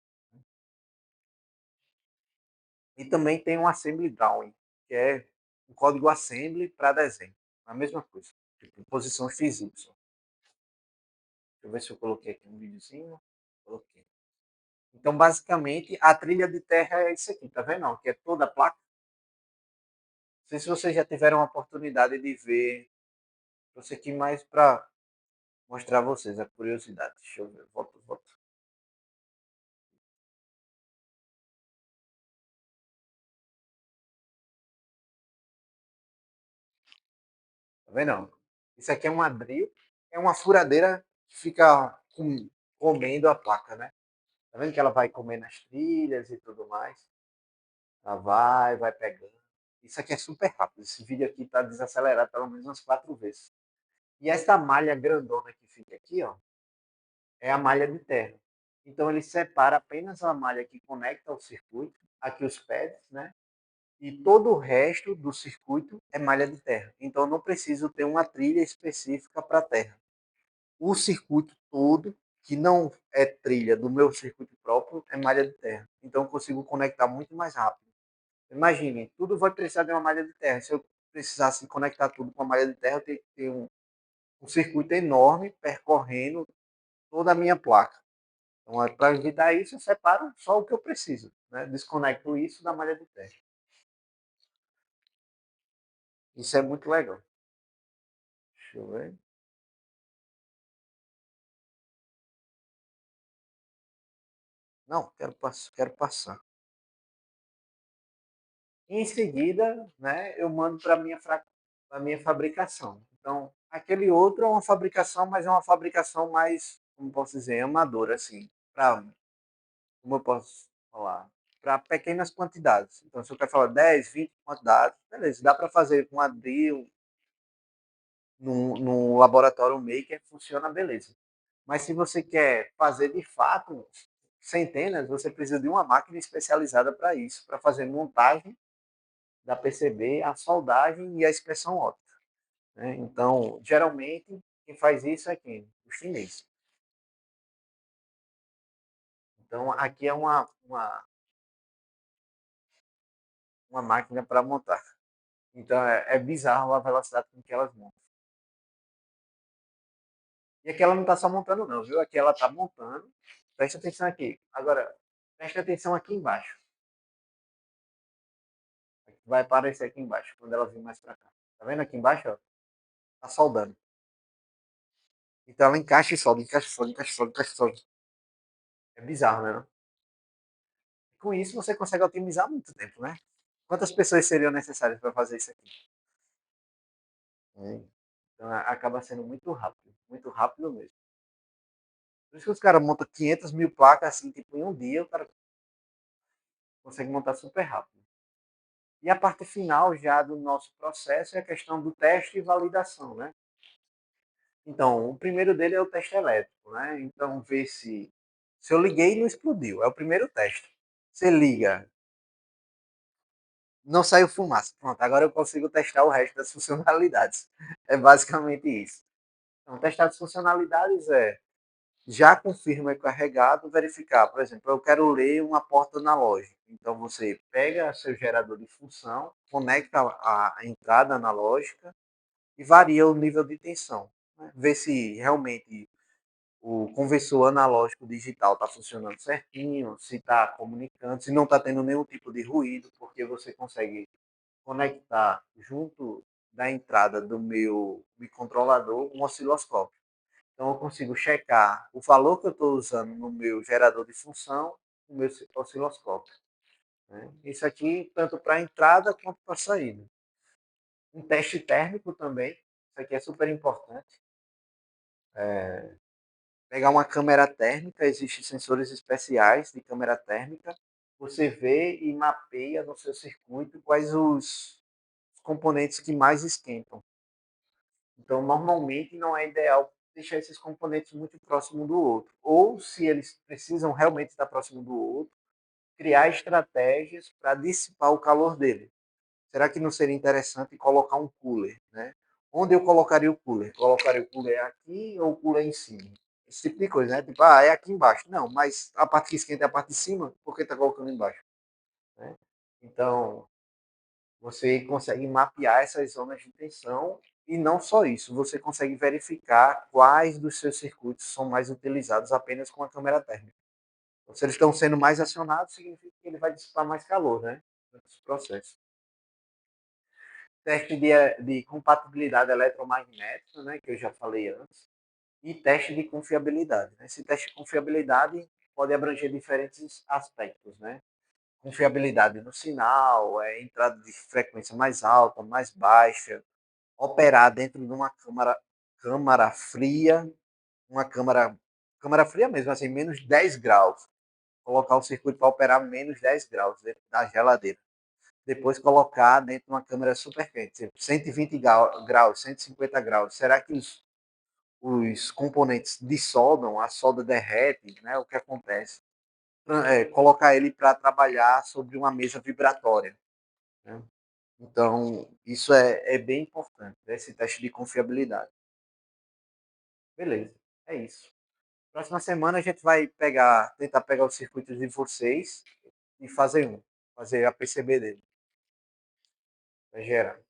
E também tem um assembly drawing, que é um código assembly para desenho. A mesma coisa. Tipo, posição XY. Deixa eu ver se eu coloquei aqui um videozinho. Coloquei. Então, basicamente, a trilha de terra é isso aqui, tá vendo? Que é toda a placa. Não sei se vocês já tiveram a oportunidade de ver. Trouxe aqui mais para mostrar a vocês a curiosidade. Deixa eu ver. Volta. Tá vendo? Isso aqui é uma drill, é uma furadeira que fica comendo a placa, né? Tá vendo que ela vai comendo as trilhas e tudo mais? Ela vai pegando. Isso aqui é super rápido. Esse vídeo aqui tá desacelerado pelo menos umas 4 vezes. E essa malha grandona que fica aqui, ó, é a malha de terra. Então ele separa apenas a malha que conecta ao circuito, aqui os pads, né? E todo o resto do circuito é malha de terra. Então eu não preciso ter uma trilha específica para terra. O circuito todo, que não é trilha do meu circuito próprio, é malha de terra. Então eu consigo conectar muito mais rápido. Imagine, tudo vai precisar de uma malha de terra. Se eu precisasse conectar tudo com a malha de terra, eu teria que ter um circuito enorme percorrendo toda a minha placa. Então, para evitar isso, eu separo só o que eu preciso. Né? Desconecto isso da malha de terra. Isso é muito legal. Deixa eu ver. Não, quero passar. Em seguida, né, eu mando para a minha fabricação. Então, aquele outro é uma fabricação, mas é uma fabricação mais, como posso dizer, amadora, assim, para, como eu posso falar, para pequenas quantidades. Então, se eu quero falar 10, 20 quantidades, beleza, dá para fazer com abril no laboratório maker, funciona beleza. Mas se você quer fazer de fato centenas, você precisa de uma máquina especializada para isso, para fazer montagem da PCB, a soldagem e a inspeção óptica. Né? Então, geralmente, quem faz isso é quem? O chinês. Então, aqui é uma máquina para montar. Então é bizarro a velocidade com que elas montam. E aqui ela não está só montando não, viu? Aqui ela está montando. Presta atenção aqui. Agora, presta atenção aqui embaixo. Vai aparecer aqui embaixo, quando ela vir mais para cá. Tá vendo aqui embaixo, ó? Tá soldando. Então ela encaixa e solda, encaixa e solda, encaixa e solda, encaixa e solda. É bizarro, né? Não? Com isso você consegue otimizar muito tempo, né? Quantas pessoas seriam necessárias para fazer isso aqui? É. Então acaba sendo muito rápido mesmo. Por isso que os caras montam 500 mil placas assim, tipo, em um dia, o cara consegue montar super rápido. E a parte final já do nosso processo é a questão do teste e validação, né? Então, o primeiro dele é o teste elétrico, né? Então, ver se eu liguei e não explodiu. É o primeiro teste. Você liga, não saiu fumaça. Pronto, agora eu consigo testar o resto das funcionalidades. É basicamente isso. Então, testar as funcionalidades é já confirma é carregado, verificar. Por exemplo, eu quero ler uma porta analógica. Então, você pega seu gerador de função, conecta a entrada analógica e varia o nível de tensão. Né? Ver se realmente o conversor analógico digital está funcionando certinho, se está comunicando, se não está tendo nenhum tipo de ruído, porque você consegue conectar junto da entrada do meu controlador um osciloscópio. Então eu consigo checar o valor que eu estou usando no meu gerador de função, no meu osciloscópio. Né? Isso aqui tanto para entrada quanto para saída. Um teste térmico também, isso aqui é super importante. Pegar uma câmera térmica, existem sensores especiais de câmera térmica. Você vê e mapeia no seu circuito quais os componentes que mais esquentam. Então, normalmente, não é ideal deixar esses componentes muito próximo do outro. Ou, se eles precisam realmente estar próximo do outro, criar estratégias para dissipar o calor dele. Será que não seria interessante colocar um cooler, né? Onde eu colocaria o cooler? Colocaria o cooler aqui ou o cooler em cima? Esse tipo de coisa, né? Tipo, é aqui embaixo. Não, mas a parte que esquenta é a parte de cima, por que está colocando embaixo? Né? Então, você consegue mapear essas zonas de tensão e não só isso, você consegue verificar quais dos seus circuitos são mais utilizados apenas com a câmera térmica. Então, se eles estão sendo mais acionados, significa que ele vai dissipar mais calor, né? Nesse processo. Teste de compatibilidade eletromagnética, né, que eu já falei antes, e teste de confiabilidade. Né? Esse teste de confiabilidade pode abranger diferentes aspectos, né? Confiabilidade no sinal, entrada de frequência mais alta, mais baixa, operar dentro de uma câmara fria, uma câmara fria mesmo, assim, menos 10 graus. Colocar o circuito para operar menos 10 graus dentro da geladeira. Depois colocar dentro de uma câmera super quente, 120 graus, 150 graus. Será que os componentes dissolvem, a solda derrete, né? O que acontece? Colocar ele para trabalhar sobre uma mesa vibratória. Né? Então, isso é bem importante, né? Esse teste de confiabilidade. Beleza, é isso. Próxima semana a gente vai tentar pegar os circuitos de vocês e fazer a PCB dele, para gerar.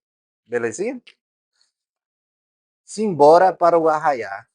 Belezinha? Simbora para o arraiar.